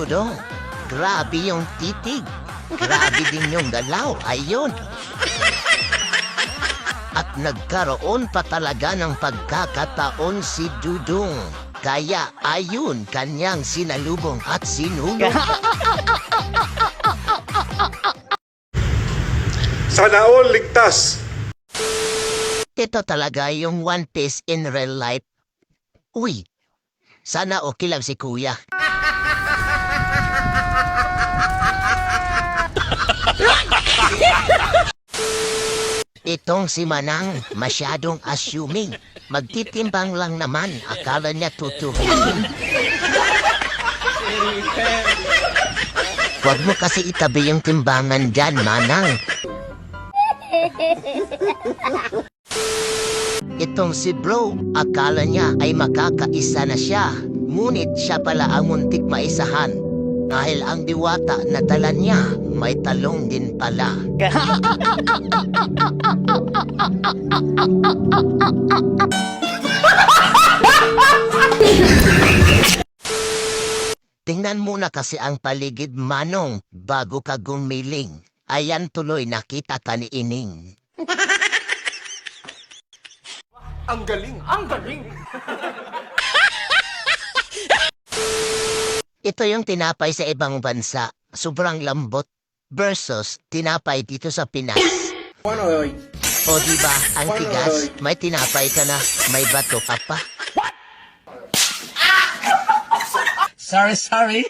Dudong. Grabe yung titig. Grabe din yung galaw. Ayun. At nagkaroon pa talaga ng pagkakataon si Dudong. Kaya ayun kanyang sinalubong at sinulong. Sana all ligtas. Ito talaga yung One Piece in real life. Uy, sana okay lang si kuya. Itong si Manang masyadong assuming. Magtitimbang lang naman, akala niya tutuhin. Huwag mo kasi itabi yung timbangan dyan, Manang. Itong si bro, akala niya ay makakaisa na siya. Ngunit siya pala ang muntik maisahan. Dahil ang diwata na dala niya, may talong din pala. Tingnan muna kasi ang paligid, Manong, bago ka gumiling. Ayan tuloy nakita ka ni Ining. Ang galing, ang galing. Ito yung tinapay sa ibang bansa, sobrang lambot, versus tinapay dito sa Pinas. O diba, ang tigas, may tinapay ka na, may bato ka pa. Sorry.